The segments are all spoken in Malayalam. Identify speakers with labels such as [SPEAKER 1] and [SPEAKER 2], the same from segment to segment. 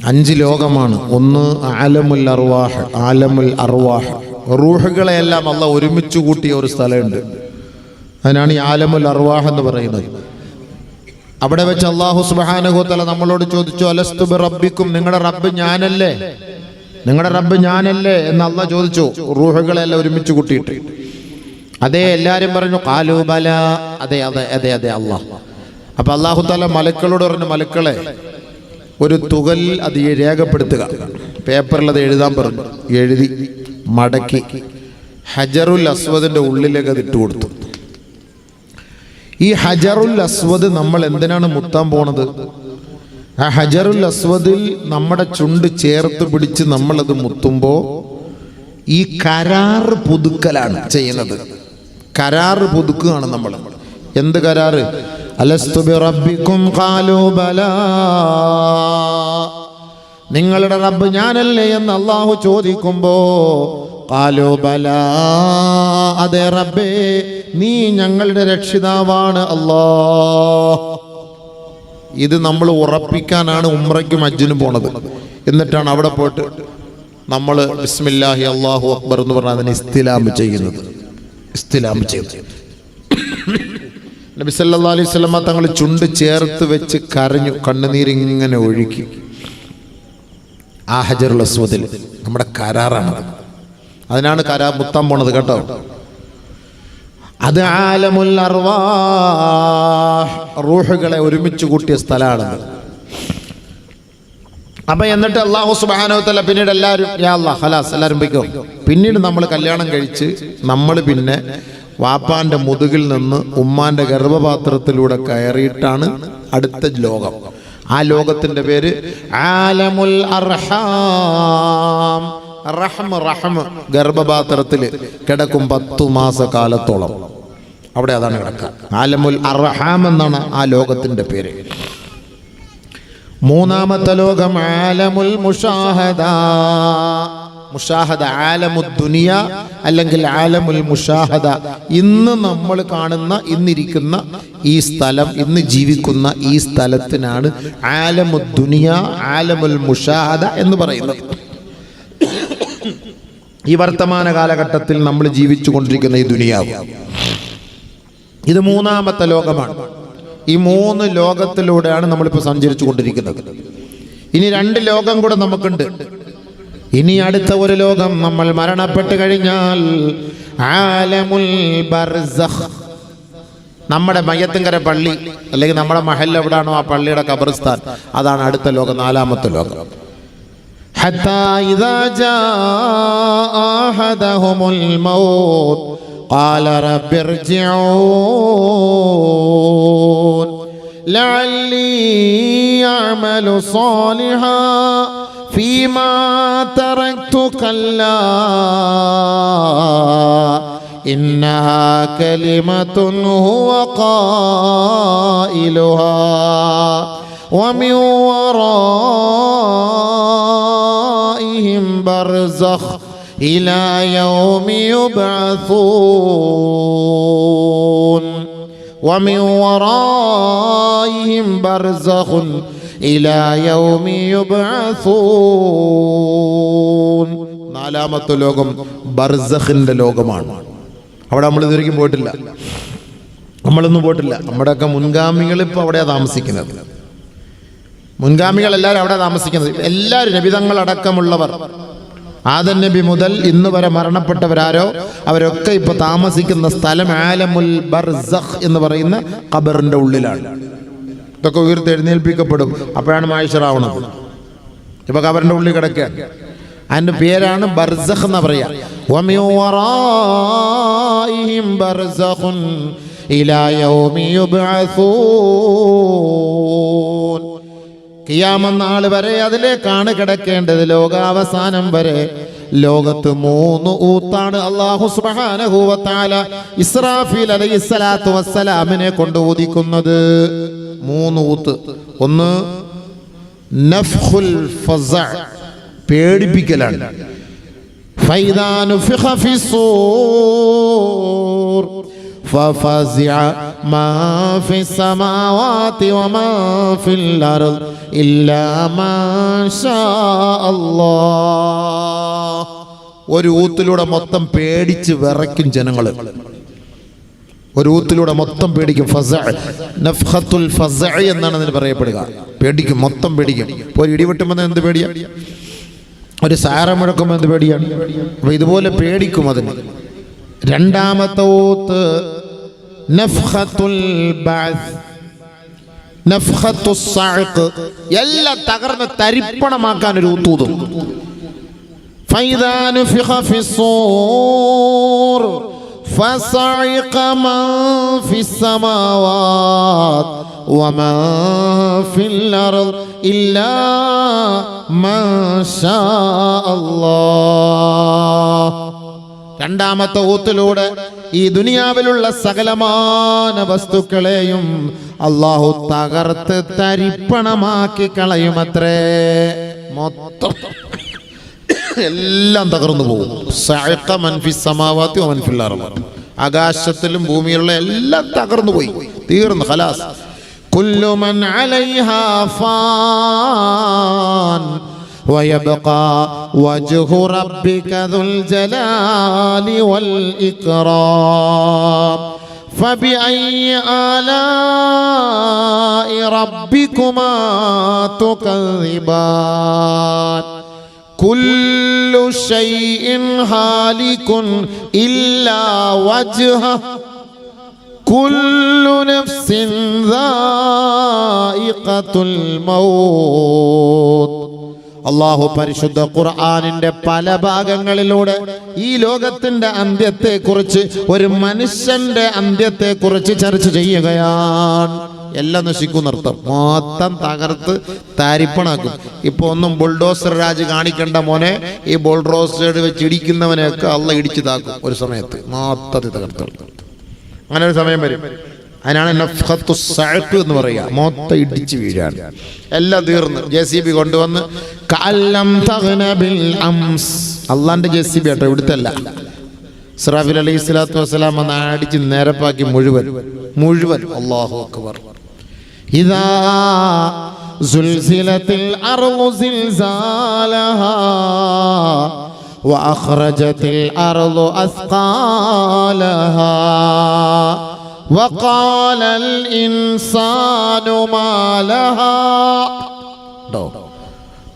[SPEAKER 1] 5 ലോകമാണ്. ഒന്ന് ആലമുൽ അർവാഹ്, ആലമുൽ അർവാഹ്, റൂഹുകളെയെല്ലാം അള്ളാഹ് ഒരുമിച്ച് കൂട്ടിയ ഒരു സ്ഥലമുണ്ട്. അതിനാണ് ഈ ആലമുൽ അർവാഹ് എന്ന് പറയുന്നത്. അവിടെ വെച്ച് അല്ലാഹു സുബ്ഹാനഹു വ തആല നമ്മളോട് ചോദിച്ചു, അലസ്തു ബിറബ്ബിക്കും, നിങ്ങളുടെ റബ്ബ് ഞാനല്ലേ, നിങ്ങളുടെ റബ്ബ് ഞാനല്ലേ എന്ന് അള്ളാഹ് ചോദിച്ചു, റൂഹുകളെല്ലാം ഒരുമിച്ച് കൂട്ടിയിട്ട്. അതെ, എല്ലാവരും പറഞ്ഞു ഖാലൂ ബലാ, അതെ അതെ അതെ അതെ അല്ലാഹ്. അപ്പൊ അല്ലാഹു തആല മലക്കളോട് പറഞ്ഞു, മലക്കളെ ഒരു തുകൽ അത് രേഖപ്പെടുത്തുക, പേപ്പറിൽ അത് എഴുതാൻ പറഞ്ഞു. എഴുതി മടക്കി ഹജറുൽ അസ്വദിന്റെ ഉള്ളിലേക്ക് അത് ഇട്ട് കൊടുത്തു. ഈ ഹജറുൽ അസ്വദ് നമ്മൾ എന്തിനാണ് മുത്താൻ പോണത്? ആ ഹജറുൽ അസ്വദിൽ നമ്മുടെ ചുണ്ട് ചേർത്ത് പിടിച്ച് നമ്മളത് മുത്തുമ്പോൾ ഈ കരാറ് പുതുക്കലാണ് ചെയ്യുന്നത്. കരാറ് പുതുക്കുകയാണ് നമ്മൾ. എന്ത് കരാറ്? അലസ്തു ബിറബ്ബിക്കും ഖാലൂ ബലാ, നിങ്ങളുടെ റബ്ബ് ഞാനല്ലേ എന്ന് അല്ലാഹു ചോദിക്കുമ്പോ ഖാലൂ ബലാ, അതെ റബ്ബേ നീ ഞങ്ങളുടെ രക്ഷിതാവാണ് അല്ലാഹ്. ഇത് നമ്മൾ ഉറപ്പിക്കാനാണ് ഉംറയ്ക്കും ഹജ്ജിനും പോണത്. എന്നിട്ടാണ് അവിടെ പോയിട്ട് നമ്മൾ ബിസ്മില്ലാഹി അല്ലാഹു അക്ബർ എന്ന് പറഞ്ഞാൽ അതിനെ ഇസ്തിലാം ചെയ്യുന്നത്. ഇസ്തിലാം ചെയ്യുന്നത് നബി സല്ലല്ലാഹു അലൈഹി വസല്ലം തങ്ങൾ ചുണ്ട് ചേർത്ത് വെച്ച് കരഞ്ഞു, കണ്ണുനീരിങ്ങനെ ഒഴുക്കി. ആ ഹജറുൽ അസ്വദിൽ നമ്മുടെ കരാറാണ്. അതിനാണ് കരാർ മുത്താൻ പോണത് കേട്ടോ. അത് ആലമുൽ അർവാഹ്, റൂഹുകളെ ഒരുമിച്ച് കൂട്ടിയ സ്ഥലമാണത്. അപ്പൊ എന്നിട്ട് അല്ലാഹു സുബ്ഹാനഹു വ തആല പിന്നീട് എല്ലാവരും യാ അല്ലാഹ് ഖലാസ് എല്ലാവരും പോയിക്കോ. പിന്നീട് നമ്മൾ കല്യാണം കഴിച്ച് നമ്മൾ പിന്നെ വാപ്പാന്റെ മുതുകിൽ നിന്ന് ഉമ്മാന്റെ ഗർഭപാത്രത്തിലൂടെ കയറിയിട്ടാണ് അടുത്ത ലോകം. ആ ലോകത്തിന്റെ പേര് ആലമുൽ അർഹാം. റഹ്മ ഗർഭപാത്രത്തിൽ കിടക്കും 10 മാസക്കാലത്തോളം. അവിടെ അതാണ് കിടക്കുക. ആലമുൽ അർഹാം എന്നാണ് ആ ലോകത്തിന്റെ പേര്. മൂന്നാമത്തെ ലോകം ആലമുൽ മുഷാഹദ. മുഷാഹദ, ആലമുദ് ദുനിയ അല്ലെങ്കിൽ ആലമുൽ മുഷാഹദ. ഇന്ന് നമ്മൾ കാണുന്ന, ഇന്നിരിക്കുന്ന ഈ സ്ഥലം, ഇന്ന് ജീവിക്കുന്ന ഈ സ്ഥലത്തിനാണ് ആലമുദ് ദുനിയ, ആലമുൽ മുഷാഹദ എന്ന് പറയുന്നത്. ഈ വർത്തമാന കാലഘട്ടത്തിൽ നമ്മൾ ജീവിച്ചു കൊണ്ടിരിക്കുന്ന ഈ ദുനിയാവ്, ഇത് മൂന്നാമത്തെ ലോകമാണ്. ഈ 3 ലോകത്തിലൂടെയാണ് നമ്മളിപ്പോൾ സഞ്ചരിച്ചു കൊണ്ടിരിക്കുന്നത്. ഇനി 2 ലോകം കൂടെ നമുക്കുണ്ട്. ഇനി അടുത്ത ഒരു ലോകം നമ്മൾ മരണപ്പെട്ട് കഴിഞ്ഞാൽ ആലമുൽ ബർസഖ്. നമ്മുടെ മയ്യത്തിൻകര പള്ളി അല്ലെങ്കിൽ നമ്മുടെ മഹൽ എവിടാണോ ആ പള്ളിയുടെ ഖബർസ്ഥാൻ, അതാണ് അടുത്ത ലോകം, 4ാമത്തെ ലോകം. ഹത്താ ഇദാ ജാഅ അഹദഹുമുൽ മൗത്ത് ഖാല റബ്ബി ഇർജിഊൻ ലഅല്ലി അഅമലു സാലിഹാൻ ഫീമാ തറക്തു കല്ലാ ഇന്നഹാ കലിമത്തുൻ ഹുവ ഖായിലുഹാ വമിൻ വറാഇഹിം ബർസഖ് ഇലാ യൗമി യുബ്അസൂൻ വമിൻ വറാഇഹിം ബർസഖുൻ ഇലാ യൗമി യുബ്അസൂൻ. 4ാമത്തെ ലോകം ബർസഖിന്റെ ലോകമാണ്. അവിടെ നമ്മൾ ഇതുവരെയും പോയിട്ടില്ല, നമ്മളൊന്നും പോയിട്ടില്ല. നമ്മുടെയൊക്കെ മുൻഗാമികൾ ഇപ്പോൾ അവിടെയാണ് താമസിക്കുന്നത്. മുൻഗാമികളെല്ലാവരും അവിടെ താമസിക്കുന്നത്. എല്ലാവരും നബിതങ്ങളടക്കമുള്ളവർ, ആദം നബി മുതൽ ഇന്ന് വരെ മരണപ്പെട്ടവരാരോ അവരൊക്കെ ഇപ്പൊ താമസിക്കുന്ന സ്ഥലം ആലമുൽ ബർസഖ് എന്ന് പറയുന്ന ഖബറിന്റെ ഉള്ളിലാണ്. ഇതൊക്കെ ഉയർത്തെഴുന്നേൽപ്പിക്കപ്പെടും. അപ്പോഴാണ് മായിഷറാവണത്. ഇപ്പൊ ഖബറിന്റെ ഉള്ളിൽ കിടക്കുക. അതിന്റെ പേരാണ് ബർസഖ് എന്ന് പറയാ. വമിൻ വറാഇഹിം ബർസഖുൻ ഇലാ യൗമി യുബ്അസൂൻ. ഖിയാമത്ത് നാൾ വരെ അതിലേക്കാണ് കിടക്കേണ്ടത്. ലോകാവസാനം വരെ ലോകത്ത് 3 ഊത്താണ് അല്ലാഹു സുബ്ഹാനഹു വ തആല ഇസ്രാഫീൽ അലൈഹിസ്സലാത്തു വസ്സലാമിനെ കൊണ്ട് ഊതിക്കുന്നത്. 3 ഊത്ത്. ഒന്ന് നഫ്ഖുൽ ഫസഅ, പേടിപ്പിക്കലാണ്. ഫൈദാ നുഫിഖ ഫിസ്സൂർ ففزع ما في السماوات وما في الأرض إلا ما شاء الله. ഒരു ഊത്തിലൂടെ മൊത്തം പേടിച്ച് വിറയ്ക്കും ജനങ്ങൾ. ഒരു ഊത്തിലൂടെ മൊത്തം പേടിക്കും. നഫ്ഖത്തുൽ ഫസഅ എന്നാണ് അതിന് പറയപ്പെടുക. പേടിക്കും, മൊത്തം പേടിക്കും. ഇപ്പോൾ ഇടിവെട്ടുമ്പോൾ എന്ത് പേടിയാ, ഒരു സാര മുഴക്കുമ്പോൾ എന്ത് പേടിയാണ്. അപ്പൊ ഇതുപോലെ പേടിക്കും അതിന്. രണ്ടാമത്തെ ഊത്ത് നഫ്ഖത്തുൽ ബഅസ്, നഫ്ഖത്തുസ് സഅഖ്, എല്ലാം തകർന്ന് തരിപ്പണമാക്കാൻ ഒരു ഊത്തൂതും. ഫൈദാ നുഫിഖ ഫിസ്സൂർ فصعق من في السماوات ومن في الأرض إلا ما شاء الله. രണ്ടാമത്തെ ഊത്തിലൂടെ ഈ ദുനിയാവിലുള്ള സകലമാന വസ്തുക്കളെയും അല്ലാഹു തകർത്ത് തരിപ്പണമാക്കി കളയുമത്രേ. മൊത്തം എല്ലാം തകർന്നു പോകും. സഅഖ മൻ ഫിസ് സമാവാതി വമൻ ഫിൽ അർദ്, ആകാശത്തിലും ഭൂമിയിലുള്ള എല്ലാം തകർന്നു പോയി, തീർന്നു, ഖലാസ്. കുല്ലു മൻ അലൈഹാ ഫാൻ വയബ്ഖാ വജ്ഹു റബ്ബിക ദുൽ ജലാലി വൽ ഇക്റാം ഫബിഅയ്യി ആലാഇ റബ്ബികുമാ തുകദ്ദിബാൻ കുല്ലു ശൈഇൻ ഹാലികുൻ ഇല്ലാ വജ്ഹഹു കുല്ലു നഫ്സിൻ ദായിഖത്തുൽ മൗത്ത്. അല്ലാഹു പരിശുദ്ധ ഖുർആനിന്റെ പല ഭാഗങ്ങളിലൂടെ ഈ ലോകത്തിന്റെ അന്ത്യത്തെക്കുറിച്ച്, ഒരു മനുഷ്യന്റെ അന്ത്യത്തെക്കുറിച്ച് ചർച്ച ചെയ്യുകയാണ്. എല്ലാം നശിക്കുന്നർത്ഥം, മൊത്തം തകർത്ത് താരിപ്പണാക്കും. ഇപ്പൊ ഒന്നും ബുൾഡോസർ രാജ് കാണിക്കേണ്ട മോനെ, ഈ ബുൾഡോസർ വെച്ച് ഇടിക്കുന്നവനെയൊക്കെ അള്ള ഇടിച്ചു താക്കും ഒരു സമയത്ത്, മൊത്തത്തിൽ തകർത്ത്. അങ്ങനെ ഒരു സമയം വരും. അതിനാണ് നഫ്ഖത്തുസ് സഅഖ് എന്ന് പറയുക. മൊത്തം ഇടിച്ചു വീഴാൻ, എല്ലാം തീർന്ന് JCB കൊണ്ടുവന്ന് കഅല്ലം തഗ്ന ബിൽ അംസ്. അള്ളാന്റെ JCB ആട്ടോ, ഇവിടുത്തെ അല്ല. ഇസ്രാഫീൽ അലൈഹി സ്വലാത്തു വസ്സലാം വന്ന് അടിച്ച് നേരപ്പാക്കി മുഴുവൻ. അല്ലാഹു അക്ബർ. ഇദാ സുൽസിലത്തിൽ അർളു സിൽസാലഹാ വഅഖ്റജത്തിൽ അർളു അസ്ഖാലഹാ വഖാലൽ ഇൻസാനു മാ ലഹാ.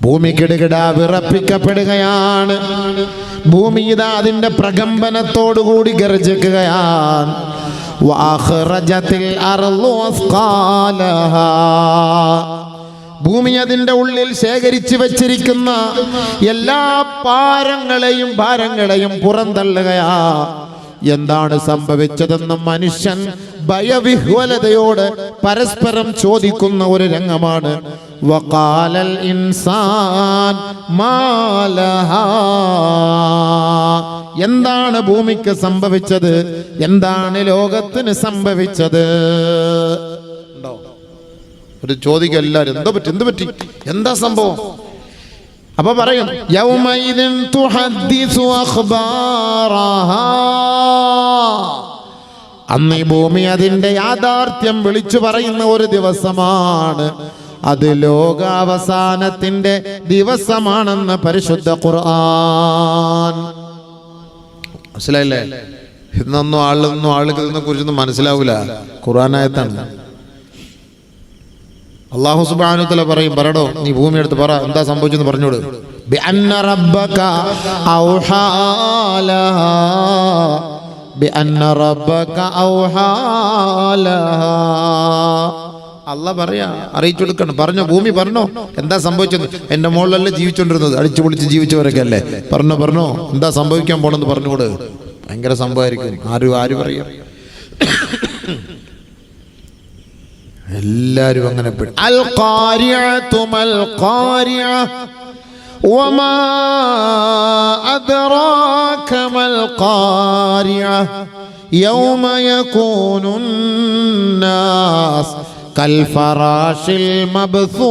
[SPEAKER 1] ഭൂമി കിടുകിട വിറപ്പിക്കപ്പെടുകയാണ്. ഭൂമി ഇതാ അതിന്റെ പ്രകമ്പനത്തോടുകൂടി ഗർജിക്കുകയാണ്. വഅഖ്റജത്തിൽ അർളു അസ്ഖാലഹാ. ഭൂമി അതിന്റെ ഉള്ളിൽ ശേഖരിച്ചു വെച്ചിരിക്കുന്ന എല്ലാ ഭാരങ്ങളെയും പുറന്തള്ളുകയാ. എന്താണ് സംഭവിച്ചതെന്ന് മനുഷ്യൻ ഭയവിഹ്വലതയോട് പരസ്പരം ചോദിക്കുന്ന ഒരു രംഗമാണ്. വഖാലൽ ഇൻസാൻ മാ ലഹാ. എന്താണ് ഭൂമിക്ക് സംഭവിച്ചത്? എന്താണ് ലോകത്തിന് സംഭവിച്ചത്? ഒരു ചോദിക്കുക എല്ലാവരും, എന്ത് പറ്റി, എന്താ സംഭവം? അപ്പൊ പറയും യൗമൈദിൻ തുഹദ്ദിസു അഖ്ബാറഹാ. അന്ന് ഈ ഭൂമി അതിന്റെ യാഥാർത്ഥ്യം വിളിച്ചു പറയുന്ന ഒരു ദിവസമാണ്. അത് ലോകാവസാനത്തിന്റെ ദിവസമാണെന്ന് പരിശുദ്ധ ഖുർആൻ. മനസ്സിലായില്ലേ? ഇന്നൊന്നും ആളുകൾക്ക് ഇതിനെ കുറിച്ചൊന്നും മനസ്സിലാവൂല. ഖുർആനായത്താണ്. അല്ലാഹു സുബ്ഹാനഹു വ തആല പറയും, പറടോ നീ ഭൂമി എടുത്ത് പറ, എന്താ സംഭവിച്ചെന്ന് പറഞ്ഞോട്. ബിഅന്ന റബ്ബക ഔഹാ ലഹാ, ബിഅന്ന റബ്ബക ഔഹാ ലഹാ. അല്ലാഹ് പറയാ, അറിയിച്ചു കൊടുക്കണം. പറഞ്ഞോ ഭൂമി, പറഞ്ഞോ എന്താ സംഭവിച്ചത്. എന്റെ മോളിലല്ലേ ജീവിച്ചോണ്ടിരുന്നത്, അടിച്ചു പൊളിച്ച് ജീവിച്ചവരൊക്കെ അല്ലേ. പറഞ്ഞോ എന്താ സംഭവിക്കാൻ പോണെന്ന് പറഞ്ഞുകൂട്. ഭയങ്കര സംഭവമായിരിക്കും. ആര് പറയാ, എല്ലാരും അങ്ങനെ പെട്ടു. അൽ ഖാരിഅതു മൽ ഖാരിഅ വമാ അദ്റാക മൽ ഖാരിഅ യൗമ യകൂനുൻ നാസ് കൽ ഫറാശിൽ മബ്സൂസ്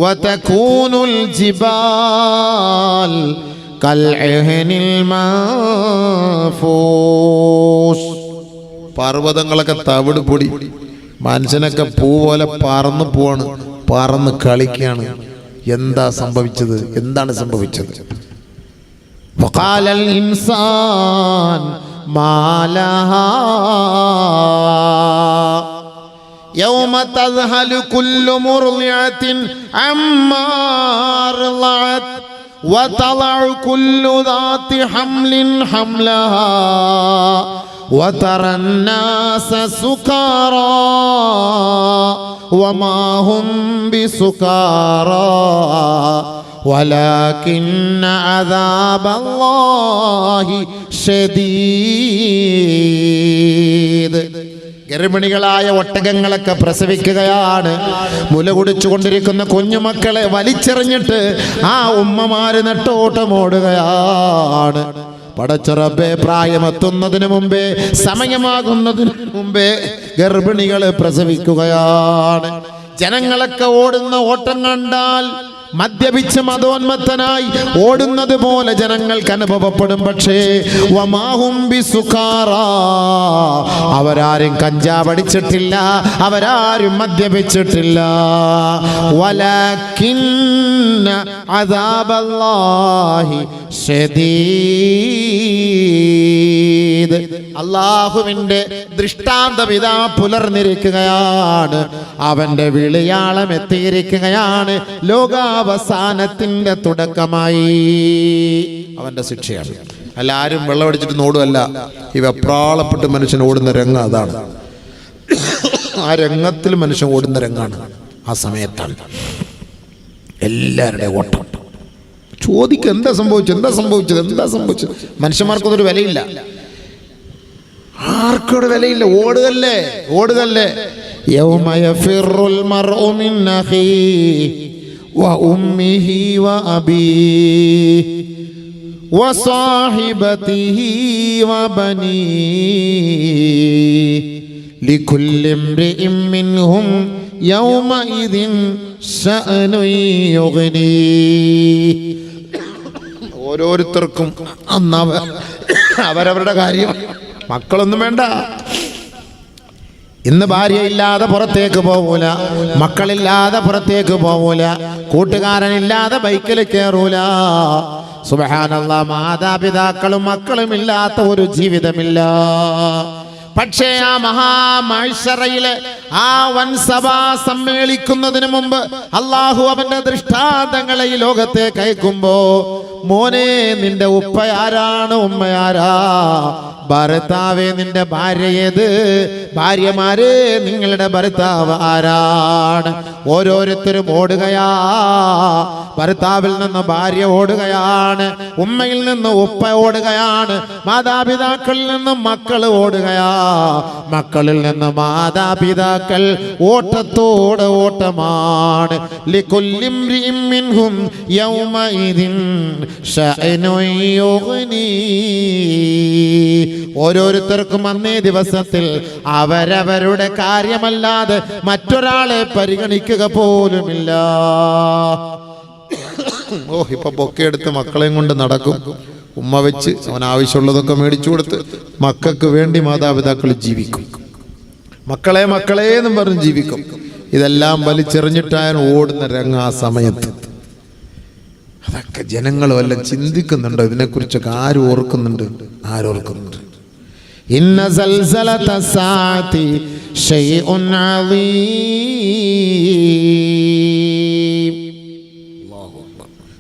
[SPEAKER 1] വതകൂനുൽ ജിബാൽ കൽഇഹ്നിൽ മാഫൂസ്. പർവ്വതങ്ങളൊക്കെ തവിട് പൊടി, മനുഷ്യനൊക്കെ പൂ പോലെ പറന്ന് പോവാണ്, പറന്ന് കളിക്കുകയാണ്. എന്താ സംഭവിച്ചത്? എന്താണ് സംഭവിച്ചത്? വഖാലൽ ഇൻസാൻ മാ ലഹാ യൗമ തദ്ഹലു കുല്ലു മുർളിഅത്തിൻ അമ്മാ അർളഅത് വതളഉ കുല്ലു ദാതി ഹംലിൻ ഹംലഹാ وترى الناس سكارى وما هم بسكارى ولكن عذاب الله شديد. ഗർഭിണികളായ ഒട്ടകങ്ങളൊക്കെ പ്രസവിക്കുകയാണ്. മുല കുടിച്ചുകൊണ്ടിരിക്കുന്ന കുഞ്ഞുമക്കളെ വലിച്ചെറിഞ്ഞിട്ട് ആ ഉമ്മമാര് നെട്ടോട്ടമോടുകയാണ്. പടച്ച റബ്ബേ, പ്രായമെത്തുന്നതിന് മുമ്പേ, സമയമാകുന്നതിന് മുമ്പേ ഗർഭിണികൾ പ്രസവിക്കുകയാണ്. ജനങ്ങളൊക്കെ ഓടുന്ന ഓട്ടം കണ്ടാൽ മദ്യപിച്ച് മതോന്മത്തനായി ഓടുന്നത് പോലെ ജനങ്ങൾക്ക് അനുഭവപ്പെടും. പക്ഷേ വമാഹും ബിസുകാറാ, അവരാരും കഞ്ചാവടിച്ചിട്ടില്ല, അവരാരും മദ്യപിച്ചിട്ടില്ല. വലകിന്ന അദാബല്ലാഹി ശദീദ്. അല്ലാഹുവിന്റെ ദൃഷ്ടാന്തം ഇതാ പുലർന്നിരിക്കുകയാണ്. അവന്റെ വിളിയാളം എത്തിയിരിക്കുകയാണ്. ലോകാവസാനത്തിന്റെ തുടക്കമായി അവന്റെ ശിക്ഷയാണ്. എല്ലാവരും വെള്ളമടിച്ചിട്ട് ഓടുമല്ല, ഈ വെപ്രാളപ്പെട്ട് മനുഷ്യൻ ഓടുന്ന രംഗം അതാണ്. ആ രംഗത്തിൽ മനുഷ്യൻ ഓടുന്ന രംഗാണ്. ആ സമയത്താണ് എല്ലാവരുടെയും ഓട്ടം. ചോദിക്കുക, എന്താ സംഭവിച്ചത്, എന്താ സംഭവിച്ചത്, എന്താ സംഭവിച്ചത്? മനുഷ്യന്മാർക്കൊന്നും വിലയില്ല, ആർക്കൊരു വിലയില്ല. ഓടുകല്ലേ, ഓടുകല്ലേ. യൗമ യഫിറുൽ മർഉ മിൻ അഖീഹി വഉമ്മിഹി വഅബീഹി വസാഹിബതിഹി വബനീഹി ലികുല്ലി ഇംറിഇൻ മിൻഹും യൗമഇദിൻ ശഅനു യുഗ്നീഹി. ഓരോരുത്തർക്കും അന്ന് അവരവരുടെ കാര്യം, മക്കളൊന്നും വേണ്ട. ഇന്ന് ഭാര്യയില്ലാതെ പുറത്തേക്ക് പോകൂല, മക്കളില്ലാതെ പുറത്തേക്ക് പോകൂല, കൂട്ടുകാരനില്ലാതെ ബൈക്കിൽ കയറൂല. സുബ്ഹാനല്ലാഹ്, മാതാപിതാക്കളും മക്കളും ഇല്ലാത്ത ഒരു ജീവിതമില്ല. പക്ഷേ ആ മഹാമഹ്ശറയിലെ ആ വൻസഭാ സമ്മേളിക്കുന്നതിന് മുമ്പ് അള്ളാഹു അവന്റെ ദൃഷ്ടാന്തങ്ങളെ ഈ ലോകത്തേക്ക് അയക്കുമ്പോ, മോനെ നിന്റെ ഉപ്പയാരാണ്, ഉമ്മയാരാ, ഭർത്താവേ നിന്റെ ഭാര്യ ഏത്, ഭാര്യമാരെ നിങ്ങളുടെ ഭർത്താവ് ആരാണ്? ഓരോരുത്തരും ഓടുകയാ. ഭർത്താവിൽ നിന്ന് ഭാര്യ ഓടുകയാണ്, ഉമ്മയിൽ നിന്ന് ഉപ്പ ഓടുകയാണ്, മാതാപിതാക്കളിൽ നിന്ന് മക്കൾ ഓടുകയാ, മക്കളിൽ നിന്ന് മാതാപിതാക്കൾ. ഓട്ടത്തോട് ഓട്ടമാണ്. ലികുല്ലി ഇംറിഇൻ മിൻഹും യൗമഇദിൻ ശഅനു യുഗ്നീ. ഓരോരുത്തർക്കും അന്നേ ദിവസത്തിൽ അവരവരുടെ കാര്യമല്ലാതെ മറ്റൊരാളെ പരിഗണിക്കുക പോലുമില്ല. ഇപ്പൊ ബൊക്കെടുത്ത് മക്കളെയും കൊണ്ട് നടക്കും. ഉമ്മ വെച്ച് അവൻ ആവശ്യമുള്ളതൊക്കെ മേടിച്ചു കൊടുത്ത് മക്കൾക്ക് വേണ്ടി മാതാപിതാക്കൾ ജീവിക്കും. മക്കളെ മക്കളെ എന്നും പറഞ്ഞ് ജീവിക്കും. ഇതെല്ലാം വലിച്ചെറിഞ്ഞിട്ടാണ് ഓടുന്ന രംഗ. ആ സമയത്ത് അതൊക്കെ ജനങ്ങൾ വല്ലതും ചിന്തിക്കുന്നുണ്ടോ? ഇതിനെക്കുറിച്ചൊക്കെ ആരും ഓർക്കുന്നുണ്ട്? ആരോർക്കുന്നുണ്ട്? ഇന്ന സൽസലത സാഅതി ശൈഉൻ അളീം.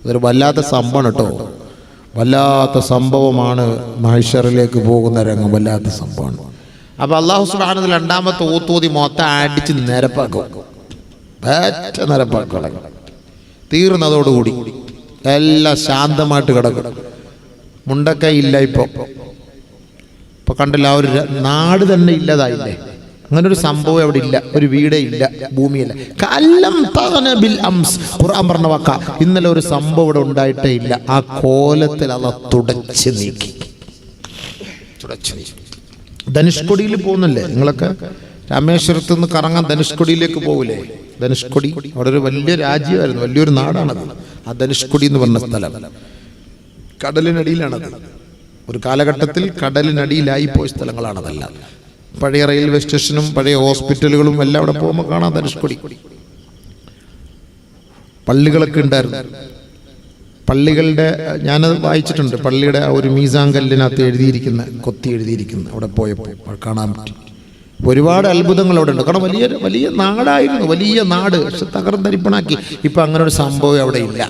[SPEAKER 1] ഇതൊരു വല്ലാത്ത സംഭവമാണ് കേട്ടോ, വല്ലാത്ത സംഭവമാണ്. മഹ്ശറിലേക്ക് പോകുന്ന രംഗം വല്ലാത്ത സംഭവമാണ്. അപ്പൊ അല്ലാഹു സുബ്ഹാനഹു വ തആല രണ്ടാമത്തെ ഊത്തൂതി മൊത്തം അടിച്ച് നിരപ്പാക്കും, നിരപ്പാക്കും. തീർന്നതോടുകൂടി എല്ലാം ശാന്തമായിട്ട് കിടക്കും. മുണ്ടക്കൈ ഇല്ല. ഇപ്പൊ കണ്ടില്ല, ആ ഒരു നാട് തന്നെ ഇല്ലതായില്ലേ? അങ്ങനെ ഒരു സംഭവം അവിടെ ഇല്ല, ഒരു വീടേ ഇല്ല, ഭൂമിയില്ല. കല്ലം തഗ്നബിൽ അംസ്, ഖുർആൻ പറഞ്ഞ വാക്ക. ഇന്നലെ ഒരു സംഭവം ഇവിടെ ഉണ്ടായിട്ടേ ഇല്ല. ആ കോലത്തിൽ അല്ലാഹു തുടച്ച് നീക്കി. ധനുഷ്കൊടിയിൽ പോകുന്നില്ലേ നിങ്ങളൊക്കെ? രാമേശ്വരത്ത് നിന്ന് കറങ്ങാൻ ധനുഷ്കൊടിയിലേക്ക് പോകൂലേ? ധനുഷ്കൊടി അവിടെ ഒരു വലിയ രാജ്യമായിരുന്നു, വലിയൊരു നാടാണത്. ആ ധനുഷ്കൊടി എന്ന് പറഞ്ഞ സ്ഥലം കടലിനടിയിലാണത്. ഒരു കാലഘട്ടത്തിൽ കടലിനടിയിലായി പോയ സ്ഥലങ്ങളാണതെല്ലാം. പഴയ റെയിൽവേ സ്റ്റേഷനും പഴയ ഹോസ്പിറ്റലുകളും എല്ലാം അവിടെ പോകുമ്പോൾ കാണാം ധനുഷ്കോടി. പള്ളികളൊക്കെ ഉണ്ടായിരുന്നു. പള്ളികളുടെ ഞാനത് വായിച്ചിട്ടുണ്ട്. പള്ളിയുടെ ആ ഒരു മീസാങ്കല്ലിനകത്ത് എഴുതിയിരിക്കുന്ന, കൊത്തി എഴുതിയിരിക്കുന്ന അവിടെ പോയപ്പോൾ കാണാൻ പറ്റി. ഒരുപാട് അത്ഭുതങ്ങൾ അവിടെ ഉണ്ട്. കാരണം വലിയ വലിയ നാടായിരുന്നു, വലിയ നാട്. പക്ഷെ തകർന്നരിപ്പണാക്കി. ഇപ്പം അങ്ങനെ ഒരു സംഭവം അവിടെ ഇല്ല.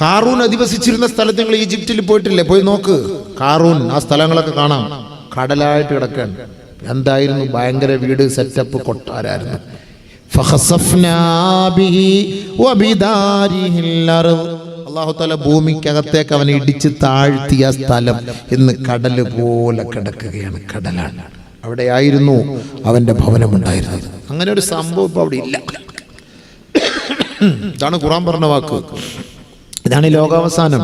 [SPEAKER 1] കാറൂൻ അധിവസിച്ചിരുന്ന സ്ഥലത്ത് നിങ്ങൾ ഈജിപ്തിൽ പോയിട്ടില്ലേ? പോയി നോക്ക്. കാറൂൻ ആ സ്ഥലങ്ങളൊക്കെ കാണാം. കടലായിട്ട് കിടക്കാൻ. എന്തായിരുന്നു? ഭയങ്കര വീട്, സെറ്റപ്പ്, കൊട്ടാരായിരുന്നു. അല്ലാഹു തആല ഭൂമിക്കകത്തേക്ക് അവനെ ഇടിച്ച് താഴ്ത്തിയ സ്ഥലം ഇന്ന് കടല് പോലെ കിടക്കുകയാണ്. കടലാണ്. അവിടെയായിരുന്നു അവന്റെ ഭവനമുണ്ടായിരുന്നത്. അങ്ങനെ ഒരു സംഭവം ഇപ്പൊ അവിടെ ഇല്ല. ഇതാണ് ഖുർആൻ പറഞ്ഞ വാക്ക്. ഇതാണ് ലോകാവസാനം.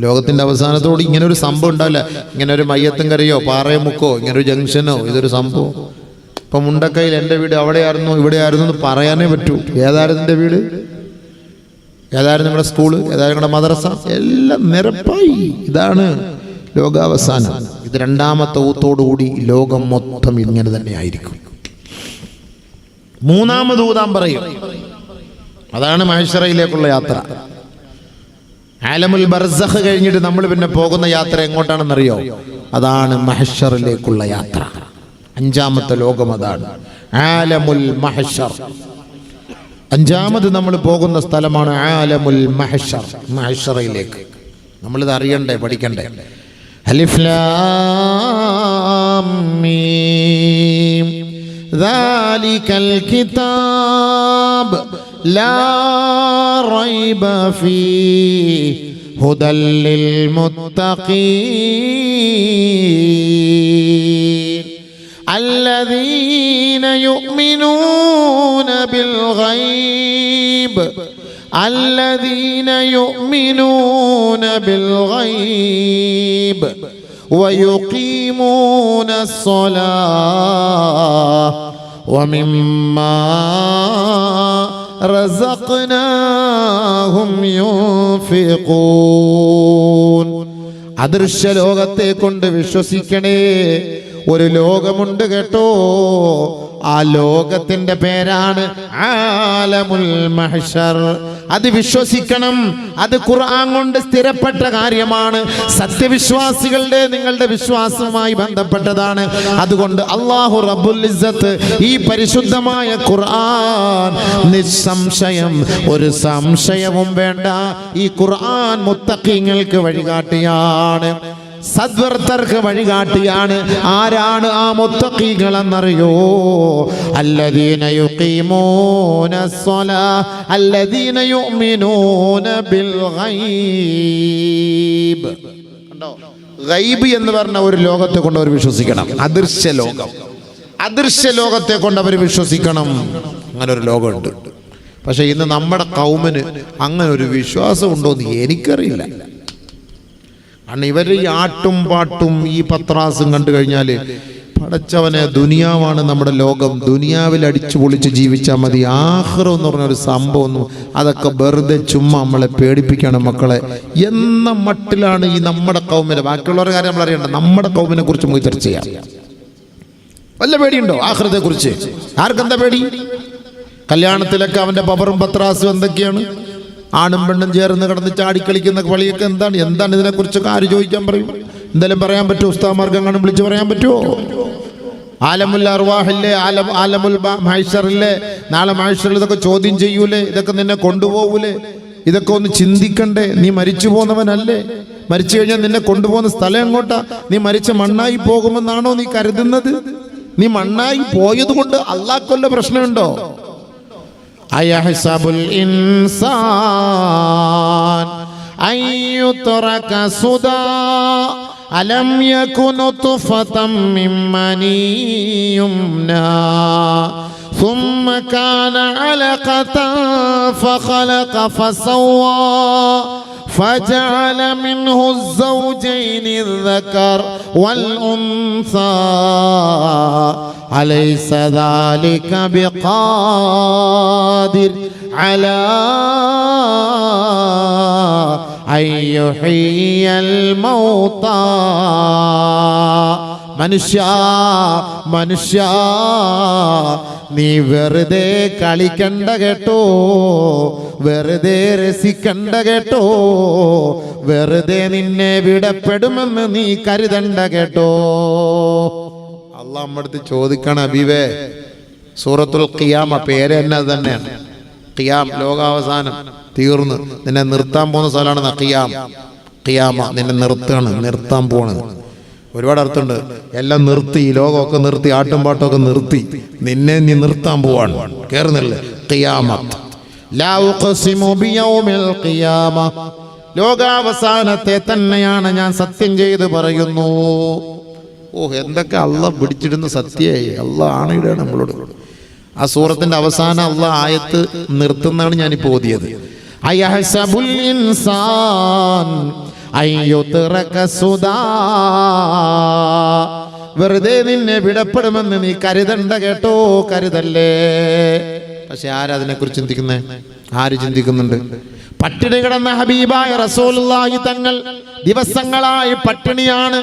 [SPEAKER 1] ലോകത്തിന്റെ അവസാനത്തോട് ഇങ്ങനെ ഒരു സംഭവം ഉണ്ടാവില്ല. ഇങ്ങനെ ഒരു മയ്യത്തും കരയോ പാറയമുക്കോ ഇങ്ങനൊരു ജംഗ്ഷനോ ഇതൊരു സംഭവം. ഇപ്പൊ മുണ്ടക്കയിൽ എൻ്റെ വീട് അവിടെയായിരുന്നു ഇവിടെയായിരുന്നു എന്ന് പറയാനേ പറ്റൂ. ഏതായിരുന്നു എൻ്റെ വീട്, ഏതായിരുന്നു നിങ്ങളുടെ സ്കൂള്, ഏതായിരുന്നു നിങ്ങളുടെ മദ്രസ, എല്ലാം നിരപ്പായി. ഇതാണ് ലോകാവസാനം. ഇത് രണ്ടാമത്തെ ഊത്തോടുകൂടി ലോകം മൊത്തം ഇങ്ങനെ തന്നെ ആയിരിക്കും. മൂന്നാമത് ഊതാൻ പറയും. അതാണ് മഹ്ശറയിലേക്കുള്ള യാത്ര. ആലമുൽ ബർസഖ് കഴിഞ്ഞിട്ട് നമ്മൾ പിന്നെ പോകുന്ന യാത്ര എങ്ങോട്ടാണെന്നറിയോ? അതാണ് മഹ്ശറിലേക്കുള്ള യാത്ര. അഞ്ചാമത്തെ ലോകം അതാണ് ആലമുൽ മഹ്ശർ. അഞ്ചാമത് നമ്മൾ പോകുന്ന സ്ഥലമാണ് ആലമുൽ മഹ്ശർ, മഹ്ശറിലേക്ക്. നമ്മളിത് അറിയണ്ടേ, പഠിക്കണ്ടേ. അലിഫ് ലാം മീം ദാലികൽ കിതാബ് ലാ റൈബ ഫീഹി ഹുദൽ ലിൽ മുത്തഖീൻ الذين يؤمنون بالغيب الذين يؤمنون بالغيب ويقيمون الصلاة ومما رزقناهم ينفقون. അദൃശ്യ ലോകത്തെ കൊണ്ട് വിശ്വസിക്കണേ. ഒരു ലോകമുണ്ട് കേട്ടോ. ആ ലോകത്തിന്റെ പേരാണ് ആലമുൽ മഹ്ശർ. അത് വിശ്വസിക്കണം. അത് ഖുർആൻ കൊണ്ട് സ്ഥിരപ്പെട്ട കാര്യമാണ്. സത്യവിശ്വാസികളുടെ നിങ്ങളുടെ വിശ്വാസവുമായി ബന്ധപ്പെട്ടതാണ്. അതുകൊണ്ട് അല്ലാഹു റബ്ബുൽ ഇസ്സത്ത് ഈ പരിശുദ്ധമായ ഖുർആൻ നിസ്സംശയം, ഒരു സംശയവും വേണ്ട, ഈ ഖുർആൻ മുത്തഖീങ്ങൾക്ക് വഴികാട്ടിയാണ്, സദ്വർത്തർക്ക് വഴികാട്ടിയാണ്. ആരാണ് ആ മുത്തഖീകൾ എന്നറിയോ? അല്ലദീന യുഖീമൂന സ്സലാഹ അല്ലദീന യുഅ്മിനൂന ബിൽ ഗൈബ്. കണ്ടോ? ഗൈബ് എന്ന് പറഞ്ഞ ഒരു ലോകത്തെ കൊണ്ട് അവർ വിശ്വസിക്കണം. അദൃശ്യ ലോകം, അദൃശ്യ ലോകത്തെ കൊണ്ട് അവർ വിശ്വസിക്കണം. അങ്ങനെ ഒരു ലോകമുണ്ട്. പക്ഷെ ഇന്ന് നമ്മുടെ കൗമിന് അങ്ങനെ ഒരു വിശ്വാസം ഉണ്ടോ എന്ന് എനിക്കറിയില്ല. കാരണം ഇവർ ഈ ആട്ടും പാട്ടും ഈ പത്രാസും കണ്ടു കഴിഞ്ഞാൽ പടച്ചവനെ, ദുനിയാവാണ് നമ്മുടെ ലോകം, ദുനിയാവിൽ അടിച്ചു പൊളിച്ച് ജീവിച്ചാൽ മതി. ആഖിറം എന്ന് പറഞ്ഞൊരു സംഭവം, അതൊക്കെ വെറുതെ ചുമ്മാ നമ്മളെ പേടിപ്പിക്കണം മക്കളെ എന്ന മട്ടിലാണ് ഈ നമ്മുടെ കൗമിനെ. ബാക്കിയുള്ളവരുടെ കാര്യം നമ്മൾ അറിയണ്ട. നമ്മുടെ കൗമിനെ കുറിച്ച് നമുക്ക് ചർച്ച ചെയ്യാം. വല്ല പേടിയുണ്ടോ ആഖിറത്തെ കുറിച്ച്? ആർക്കെന്താ പേടി? കല്യാണത്തിലൊക്കെ അവന്റെ പവറും പത്രാസും എന്തൊക്കെയാണ്? ആണും പെണ്ണും ചേർന്ന് കിടന്ന് ചാടിക്കളിക്കുന്ന കളിയൊക്കെ എന്താണ്? ഇതിനെക്കുറിച്ചൊക്കെ ആര് ചോദിക്കാൻ പറയും? എന്തായാലും പറയാൻ പറ്റുമോ? ഉസ്താദ്മാർക്ക് കാണും വിളിച്ച് പറയാൻ പറ്റുമോ? ആലമുൽ അർവാഹില്ലേ, ആലമുൽ മഹ്ശറില്ലേ? നാളെ മഹ്ശറിൽ ഇതൊക്കെ ചോദ്യം ചെയ്യൂലേ? ഇതൊക്കെ നിന്നെ കൊണ്ടുപോകൂലേ? ഇതൊക്കെ ഒന്ന് ചിന്തിക്കണ്ടേ? നീ മരിച്ചു പോന്നവനല്ലേ? മരിച്ചു കഴിഞ്ഞാൽ നിന്നെ കൊണ്ടുപോകുന്ന സ്ഥലം എങ്ങോട്ടാ? നീ മരിച്ച മണ്ണായി പോകുമെന്നാണോ നീ കരുതുന്നത്? നീ മണ്ണായി പോയത് കൊണ്ട് അള്ളാഹ്ക്കുള്ള പ്രശ്നമുണ്ടോ? അയഹ്സബുൽ ഇൻസാൻ അയ്യുത്രക സുദാ അലം യകുൻ നുത്ഫതം മിൻ മനിയ്യുംനാ ثم كان علقة فخلق فسوى فجعل منه الزوجين الذكر والأنثى أليس ذلك بقادر على അയ്യുഹിയൽ മൗതാ. മനുഷ്യ മനുഷ്യ നീ വെറുതെ കളിക്കണ്ട കേട്ടോ, വെറുതെ രസിക്കണ്ട കേട്ടോ, വെറുതെ നിന്നെ വിടപ്പെടുമെന്ന് നീ കരുതണ്ട കേട്ടോ. അള്ളാഹ് നമ്മടുത്ത് ചോദിക്കണം, ഹബീബേ സൂറത്തുൽ ഖിയാമ പേര് തന്നെ അത് തന്നെയാണ്. ഖിയാം ലോകാവസാനം തീർന്ന് നിന്നെ നിർത്താൻ പോകുന്ന സ്ഥലമാണ് ഖിയാം. ഖിയാമ നിന്നെ നിർത്താൻ പോണത്. ഒരുപാട് അർത്ഥമുണ്ട്. എല്ലാം നിർത്തി, ലോകമൊക്കെ നിർത്തി, ആട്ടും പാട്ടൊക്കെ നിർത്തി, നിന്നെ നീ നിർത്താൻ പോവാണ്. കേറുന്നില്ലേ? ഖിയാമത്ത്. ലാ ഉഖ്സിമു ബിയൗമിൽ ഖിയാമ. ലോകാവസാനത്തെ തന്നെയാണ് ഞാൻ സത്യം ചെയ്ത് പറയുന്നു. എന്തൊക്കെ അള്ളാഹ് പിടിച്ചിടുന്ന സത്യമായി. അള്ളാഹ് ആണിടാണ് നമ്മളോട്. ആ സൂറത്തിന്റെ അവസാനം അള്ളാഹ് ആയത്ത് നിർത്തുന്നതാണ് ഞാനിപ്പോ ഓതിയത്. അയഹ്സബുൽ ഇൻസാൻ അയ്യുത്റക സുദാ. വെറുതെ നിന്നെ വിടപ്പെടുമെന്ന് നീ കരുതണ്ട കേട്ടോ, കരുതല്ലേ. പക്ഷെ ആരതിനെ കുറിച്ച് ചിന്തിക്കുന്നേ? ആര് ചിന്തിക്കുന്നുണ്ട്? പട്ടിണി കിടന്ന ഹബീബായ റസൂലുള്ളാഹി തങ്ങൾ ദിവസങ്ങളായി പട്ടിണിയാണ്.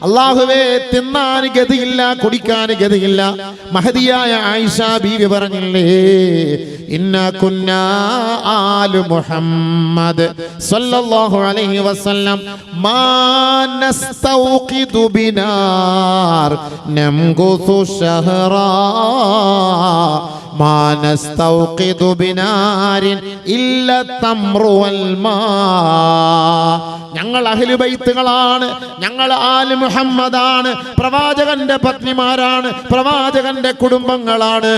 [SPEAKER 1] അല്ലാഹുവേ, തിന്നാൻ ഗതിയില്ല, കുടിക്കാൻ ഗതിയില്ല. മഹദിയായ ആയിഷ ബീവി പറഞ്ഞില്ലേ, ഇന്നാ കുന്നാ ആലു മുഹമ്മദ് സല്ലല്ലാഹു അലൈഹി വസല്ലം മാ നസ്തൗഖിദു ബിനാർ നംകുതു ശഹറാ മാ നസ്തൗഖിദു ബിനാരിൻ ഇല്ല തംറു വൽ മാ. ഞങ്ങൾ അഹ്ലു ബൈത്തുകളാണ്, ഞങ്ങൾ ആലു മുഹമ്മദാണ്, പ്രവാചകന്റെ പത്നിമാരാണ്, പ്രവാചകന്റെ കുടുംബങ്ങളാണ്.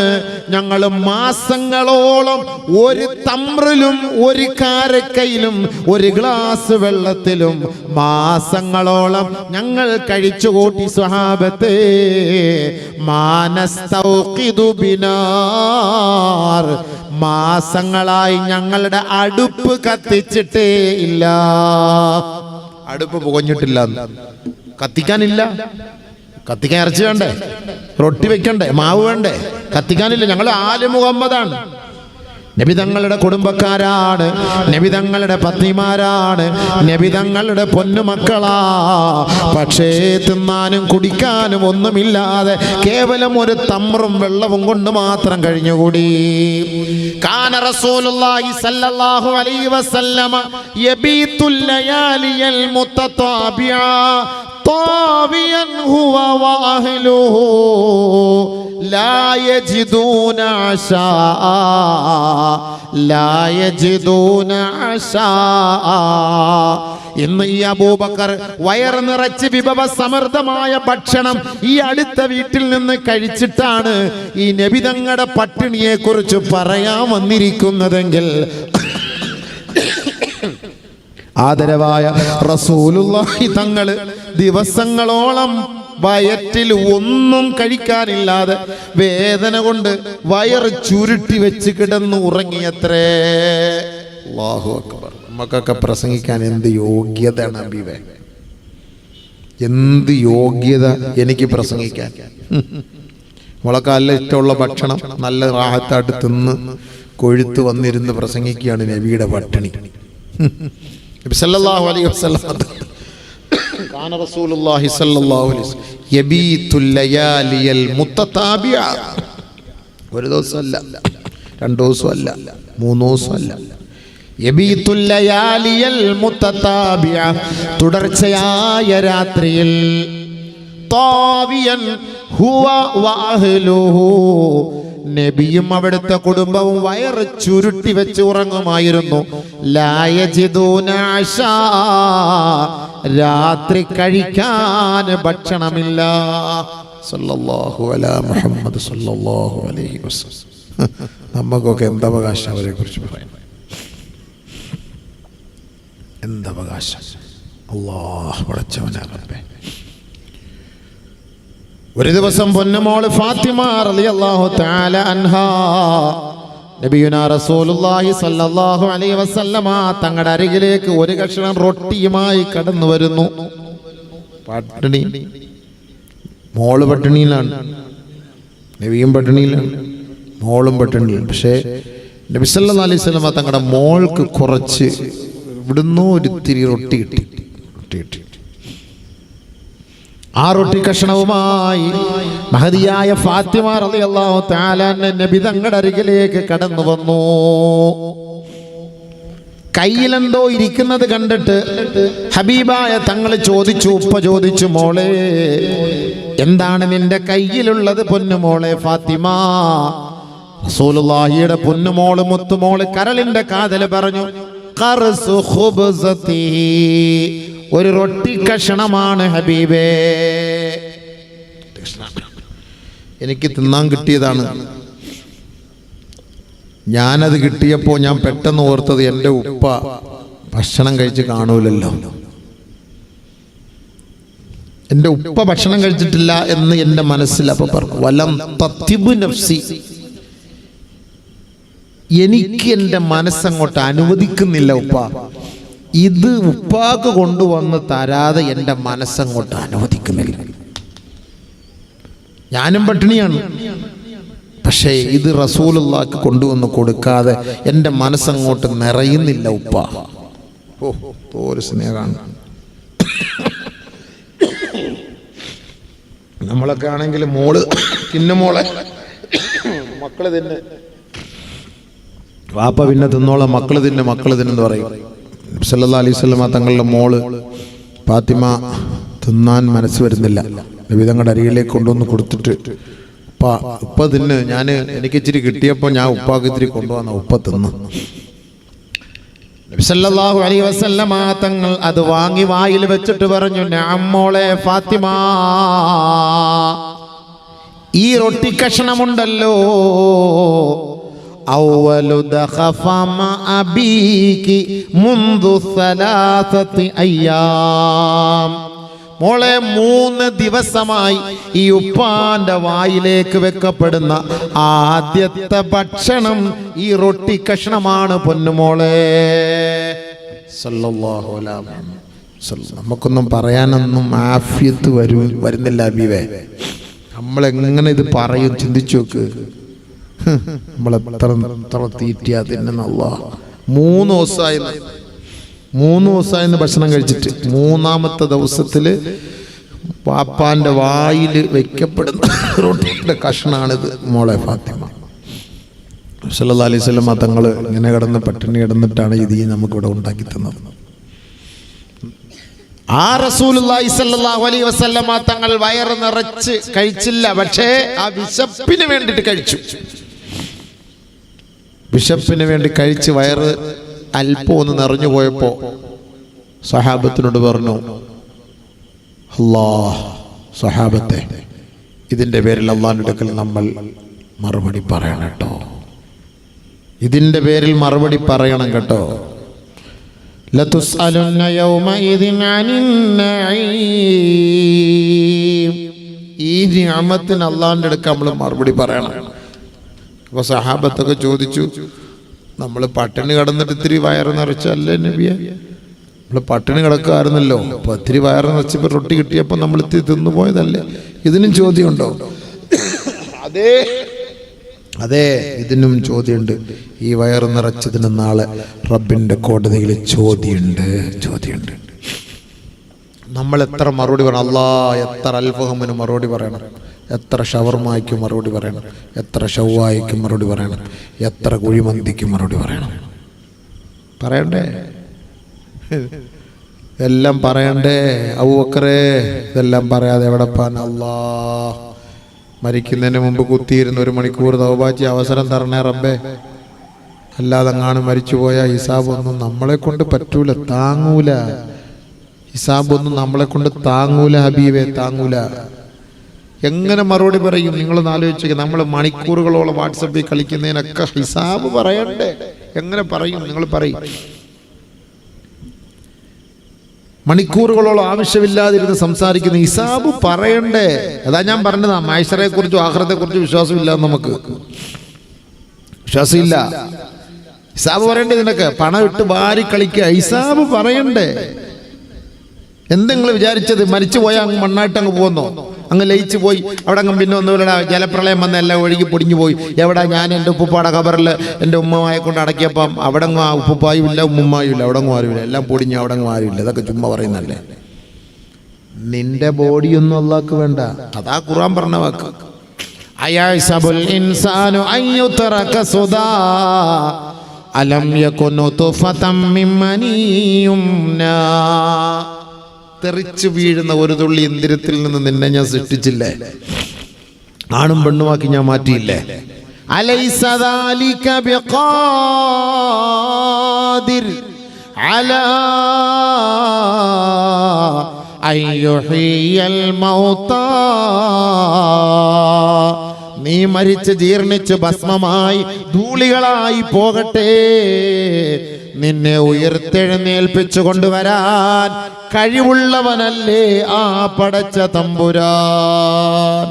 [SPEAKER 1] ഞങ്ങൾ മാസങ്ങളോളം ഒരു തമ്രിലും ഒരു കാരക്കയിലും ഒരു ഗ്ലാസ് വെള്ളത്തിലും മാസങ്ങളോളം ഞങ്ങൾ കഴിച്ചുകൂട്ടി സ്വഹാബത്തെ. മാനസ്തൗഖിദു ബിനാർ. മാസങ്ങളായി ഞങ്ങളുടെ അടുപ്പ് കത്തിച്ചിട്ടേ ഇല്ല. അടുപ്പ് പുകഞ്ഞിട്ടില്ല, കത്തിക്കാനില്ല. കത്തിക്കാൻ ഇറച്ചി വേണ്ടേ, റൊട്ടി വെക്കണ്ടേ, മാവ് വേണ്ടേ? കത്തിക്കാനില്ല. ഞങ്ങൾ ആലു മുഹമ്മദാണ്. നബി തങ്ങളുടെ കുടുംബക്കാരാണ്, നബി തങ്ങളുടെ പത്നിമാരാണ്, നബി തങ്ങളുടെ പൊന്നുമക്കളാ. പക്ഷേ തിന്നാനും കുടിക്കാനും ഒന്നുമില്ലാതെ കേവലം ഒരു തമ്രും വെള്ളവും കൊണ്ട് മാത്രം കഴിഞ്ഞുകൂടി. കാന റസൂലുള്ളാഹി സല്ലല്ലാഹു അലൈഹി വസല്ലമ യബീതുൽ ലയാലിയൽ മുത്തതാബിഅ طاويا هو واهله لا يجدون عشاء لا يجدون عشاء. ഇന്ന് ഈ അബൂബക്കർ വയറ് നിറച്ച് വിഭവ സമൃദ്ധമായ ഭക്ഷണം ഈ അടുത്ത വീട്ടിൽ നിന്ന് കഴിച്ചിട്ടാണ് ഈ നബി തങ്ങളുടെ പട്ടിണിയെ കുറിച്ച് പറയാൻ വന്നിരിക്കുന്നതെങ്കിൽ ആദരവായ റസൂലുള്ളാഹി തങ്ങൾ ദിവസങ്ങളോളം വയറ്റിൽ ഒന്നും കഴിക്കാനില്ലാതെ വേദന കൊണ്ട് വയറ് ചുരുട്ടി വെച്ച് കിടന്ന് ഉറങ്ങിയത്രേ. അല്ലാഹു അക്ബർ. നമുക്കൊക്കെ പ്രസംഗിക്കാൻ എന്ത് യോഗ്യതയാണ് ഹബീബേ, എന്ത് യോഗ്യത എനിക്ക് പ്രസംഗിക്കാൻ. നമ്മളൊക്കെ നല്ല ഇഷ്ടമുള്ള ഭക്ഷണം നല്ല റാഹത്തായിട്ട് തിന്ന് കൊഴുത്ത് വന്നിരുന്ന് പ്രസംഗിക്കുകയാണ് നബിയുടെ പട്ടിണി. നബി സല്ലല്ലാഹു അലൈഹി വസല്ലം കാന റസൂലുള്ളാഹി സല്ലല്ലാഹു അലൈഹി വസല്ലം യബീതുൽ ലയാലിയൽ മുത്തതാബിഅ. ഒരു ദിവസമല്ല, രണ്ട് ദിവസമല്ല, മൂന്ന് ദിവസമല്ല. യബീതുൽ ലയാലിയൽ മുത്തതാബിഅ, തുടർച്ചയായ രാത്രിയിൽ. താവിയൻ ഹുവ വഅഹ്ലുഹു, നബിയും അവിടുത്തെ കുടുംബവും വയറ് ചുരുട്ടി വെച്ച് ഉറങ്ങുമായിരുന്നു. ലാ യജിദൂന അശാ, രാത്രി കഴിക്കാൻ ഭക്ഷണമില്ല. സല്ലല്ലാഹു അലാ മുഹമ്മദ് സല്ലല്ലാഹു അലൈഹി വസല്ലം. നമുക്കൊക്കെ എന്തവകാശം അവരെ കുറിച്ച് പറയാം? എന്തവകാശം? അല്ലാഹ് പടച്ചവനാകട്ടെ. ഒരു ദിവസം പൊന്നുമോള് ഫാത്തിമ റളിയല്ലാഹു തആല അൻഹാ നബിയുനാ റസൂലുള്ളാഹി സ്വല്ലല്ലാഹു അലൈഹി വസല്ലമ തങ്ങളുടെ അരികിലേക്ക് ഒരു കഷണം റൊട്ടിയുമായി കടന്നു വരുന്നു. പട്ടിണി, മോള് പട്ടിണിയിലാണ്, നബിയും പട്ടിണിയിലാണ്, മോളും പട്ടിണിയിലാണ്. പക്ഷേ നബി സല്ലല്ലാഹു അലൈഹി വസല്ലമ തങ്ങളുടെ മോൾക്ക് കുറച്ച് ഇവിടുന്ന് ഒരിത്തിരി റൊട്ടി കിട്ടി. ആ റൊട്ടി കഷ്ണവുമായി മഹദിയായ ഫാത്തിമ റളിയല്ലാഹു തആല നബി തങ്ങളുടെ അരികിലേക്ക് കടന്നു വന്നു. കയ്യിലെന്തോ ഇരിക്കുന്നത് കണ്ടിട്ട് ഹബീബായ തങ്ങൾ ചോദിച്ചു, ഉപ്പ ചോദിച്ചു, മോളെ എന്താണ് നിന്റെ കയ്യിലുള്ളത് പൊന്നുമോളെ ഫാത്തിമ? റസൂലുള്ളാഹിയുടെ പൊന്നുമോള് മുത്തുമോള് കരളിന്റെ കാതല് പറഞ്ഞു, ഖർസു ഖുബ്സതി, ഒരു റൊട്ടി കഷണമാണ് ഹബീബേ. എനിക്ക് തിന്നാൻ കിട്ടിയതാണ്. ഞാനത് കിട്ടിയപ്പോൾ ഞാൻ പെട്ടെന്ന് ഓർത്തത് എൻ്റെ ഉപ്പ ഭക്ഷണം കഴിച്ച് കാണൂലല്ലോ, എൻ്റെ ഉപ്പ ഭക്ഷണം കഴിച്ചിട്ടില്ല എന്ന് എൻ്റെ മനസ്സിൽ അപ്പോൾ പറഞ്ഞു. വലം തത്തിബു നഫ്സി, എനിക്ക് എൻ്റെ മനസ്സങ്ങോട്ട് അനുവദിക്കുന്നില്ല ഉപ്പ. ഇത് ഉപ്പാക്ക് കൊണ്ടുവന്ന് തരാതെ എൻ്റെ മനസ്സങ്ങോട്ട് അനുവദിക്കുന്നില്ല. ഞാനും പട്ടിണിയാണ്, പക്ഷേ ഇത് റസൂലുള്ളാഹിക്ക് കൊണ്ടുവന്ന് കൊടുക്കാതെ എൻ്റെ മനസ്സങ്ങോട്ട് നിറയുന്നില്ല ഉപ്പ. ഓ, ഒരു സ്നേഹമാണ്. നമ്മളൊക്കെ ആണെങ്കിൽ മോള് തിന്നുമോളെ, മക്കള് തിന്നെ, വാപ്പ പിന്നെ തിന്നോളാം, മക്കള് തിന്നെന്ന് പറയും. സല്ലല്ലാഹു അലൈഹി വസല്ലമ തങ്ങളുടെ മോള് ഫാത്തിമ തിന്നാൻ മനസ്സ് വരുന്നില്ല. നബി തങ്ങളുടെ അരികിലേക്ക് കൊണ്ടുവന്ന് കൊടുത്തിട്ട്, ഉപ്പ തിന്ന്, എനിക്ക് ഇച്ചിരി കിട്ടിയപ്പോൾ ഞാൻ ഉപ്പാക്ക് ഇത്തിരി കൊണ്ടുവന്ന, ഉപ്പ തിന്നു. നബി സല്ലല്ലാഹു അലൈഹി വസല്ലമ തങ്ങൾ അത് വാങ്ങി വായിൽ വെച്ചിട്ട് പറഞ്ഞു, നഅം മോളെ ഫാത്തിമ, ഈ റൊട്ടി കഷ്ണമുണ്ടല്ലോ, അവലു ദഖഫ അബീകി മുൻദു സലാസതി അയ്യാം, മോളെ 3 ദിവസമായി ഈ ഉപ്പാന്റെ വായിലേക്ക് വെക്കപ്പെടുന്ന ആദ്യത്തെ ഭക്ഷണം ഈ റൊട്ടി കഷ്ണമാണ് പൊന്നുമോളെ. സല്ലല്ലാഹു അലൈഹി വസല്ലം. നമുക്കൊന്നും പറയാനൊന്നും ആഫിയത്ത് വരുന്നില്ല ഹബീബേ. നമ്മളെങ്ങനെ ഇത് പറയും ചിന്തിച്ചു നോക്ക്. നമ്മളെത്ര തീറ്റിയാ തിന്നുന്ന അല്ലാഹ്. 3 ദിവസമായിരുന്നു ഭക്ഷണം കഴിച്ചിട്ട്. 3ാമത്തെ ദിവസത്തില് പാപ്പാന്റെ വായിൽ വെക്കപ്പെടുന്ന റൊട്ടിയുടെ കഷ്ണാണിത് മോളെ ഫാത്തിമ. സല്ലല്ലാഹു അലൈഹി വസല്ലം തങ്ങള് ഇങ്ങനെ കിടന്ന് പട്ടിണി കിടന്നിട്ടാണ് ഇത് നമുക്കിവിടെ ഉണ്ടാക്കി തന്നത്. ആ റസൂലുള്ളാഹി സ്വല്ലല്ലാഹു അലൈഹി വസല്ലം തങ്ങൾ വയറ് നിറച്ച് കഴിച്ചില്ല, പക്ഷേ ആ വിശപ്പിന് വേണ്ടിയിട്ട് കഴിച്ചു. വിശപ്പിന് വേണ്ടി കഴിച്ച് വയറ് അല്പം ഒന്ന് നിറഞ്ഞു പോയപ്പോ സഹാബത്തിനോട് പറഞ്ഞു, അല്ലാഹ് സഹാബത്തെ, ഇതിന്റെ പേരിൽ അല്ലാഹുവിന്റെ അടുക്കൽ നമ്മൾ മറുപടി പറയണം കേട്ടോ, ഇതിന്റെ പേരിൽ മറുപടി പറയണം കേട്ടോ. ലതുസ്അലുന്ന യൗമഇദിൻ അനിൻ നഈം, ഈ നിഅമത്തിന് അല്ലാഹുവിന്റെ അടുക്കൽ നമ്മൾ മറുപടി പറയണം. അപ്പോൾ സഹാബത്തൊക്കെ ചോദിച്ചു, നമ്മൾ പട്ടിണി കിടന്നിട്ട് ഇത്തിരി വയറ് നിറച്ചല്ലേ നബിയെ? നമ്മൾ പട്ടിണി കിടക്കാറുന്നല്ലോ, അപ്പോൾ ഇത്തിരി വയറ് നിറച്ചപ്പോൾ റൊട്ടി കിട്ടിയപ്പോൾ നമ്മൾ ഇത്തിരി തിന്നു പോയതല്ലേ? ഇതിനും ചോദ്യമുണ്ടോ? അതെ, ഇതിനും ചോദ്യമുണ്ട്. ഈ വയറ് നിറച്ചതിന് നാളെ റബ്ബിന്റെ കോടതിയിൽ ചോദ്യമുണ്ട്. നമ്മൾ എത്ര മറുപടി പറയണം? അല്ലാഹ്, എത്ര അൽഫഹമിന് മറുപടി പറയണം, എത്ര ഷവർമായ്ക്ക് മറുപടി പറയണം, എത്ര ഷവ്വായ്ക്ക് മറുപടി പറയണം, എത്ര കുഴിമന്തിക്ക് മറുപടി പറയണ്ടേ? എല്ലാം പറയണ്ടേ? അബൂബക്കറേ, ഇതെല്ലാം പറയാതെ എവിടെ പോകാൻ? അല്ലാഹ്, മരിക്കുന്നതിന് മുമ്പ് കുത്തിയിരുന്ന് 1 മണിക്കൂർ തൗബാച്ചി അവസരം തരണേ റബ്ബേ. അല്ലാതെ അങ്ങാണ് മരിച്ചുപോയ ഹിസാബൊന്നും നമ്മളെ കൊണ്ട് പറ്റൂല, താങ്ങൂല. ഹിസാബൊന്നും നമ്മളെ കൊണ്ട് താങ്ങൂല ഹബീബേ, താങ്ങൂല. എങ്ങനെ മറുപടി പറയും? നിങ്ങളൊന്ന് ആലോചിച്ചേക്ക്. നമ്മൾ മണിക്കൂറുകളോളം വാട്സപ്പിൽ കളിക്കുന്നതിനൊക്കെ ഹിസാബ് പറയണ്ടേ? എങ്ങനെ പറയും? നിങ്ങൾ പറയും. മണിക്കൂറുകളോളം ആവശ്യമില്ലാതിരുന്ന് സംസാരിക്കുന്ന ഹിസാബ് പറയണ്ടേ? അതാ ഞാൻ പറഞ്ഞത്, മഹ്ശറെ കുറിച്ചും ആഖിറത്തെ കുറിച്ചും വിശ്വാസമില്ല. നമുക്ക് വിശ്വാസമില്ല. ഹിസാബ് പറയണ്ടേ? ഇതിനൊക്കെ പണം ഇട്ട് വാരി കളിക്കുക, ഹിസാബ് പറയണ്ടേ? എന്തെങ്കിലും വിചാരിച്ചത് മരിച്ചു പോയാൽ അങ്ങ് മണ്ണായിട്ട് അങ്ങ് പോകുന്നോ? അങ്ങ് ലയിച്ചു പോയി. അവിടെ അങ്ങ് പിന്നെ ഒന്നുമില്ല, ജലപ്രളയം വന്ന് എല്ലാം ഒഴുകി പൊടിഞ്ഞു പോയി. എവിടെ ഞാൻ എൻ്റെ ഉപ്പുപ്പാടെ ഖബറിൽ എൻ്റെ ഉമ്മയെ കൊണ്ട് അടക്കിയപ്പം അവിടെ അങ്ങ് ആ ഉപ്പുപ്പായും ഇല്ല, ഉമ്മുമ്മായും ഇല്ല, അവിടെ അങ്ങ് ആരുമില്ല, എല്ലാം പൊടിഞ്ഞു, അവിടെ അങ്ങ് ആരുമില്ല. ഇതൊക്കെ ചുമ്മാ പറയുന്നല്ലേ. നിന്റെ ബോഡിയൊന്നും അല്ലാഹ്ക്ക് വേണ്ട. അതാ ഖുർആൻ പറഞ്ഞ വാക്ക്. അയഹ്സബുൽ ഇൻസാനു അയ്യുതറക സുദാ അലം യകുൻ നുത്ഫതം മിൻ മനിയുംനാ. തെറിച്ചു വീഴുന്ന ഒരു തുള്ളി ഇന്ദ്രിയത്തിൽ നിന്ന് നിന്നെ ഞാൻ സൃഷ്ടിച്ചില്ലേ, ആണും പെണ്ണുമാക്കി ഞാൻ മാറ്റിയില്ലേ. അലൈസ ദാലിക ബിഖാദിർ അലാ അയ്യുഹിയൽ മൗതാ. നീ മരിച്ച് ജീർണിച്ച് ഭസ്മമായി ധൂളികളായി പോകട്ടെ, നിന്നെ ഉയർത്തെഴുന്നേൽപ്പിച്ചു കൊണ്ടുവരാൻ കഴിവുള്ളവനല്ലേ ആ പടച്ച തമ്പുരാൻ.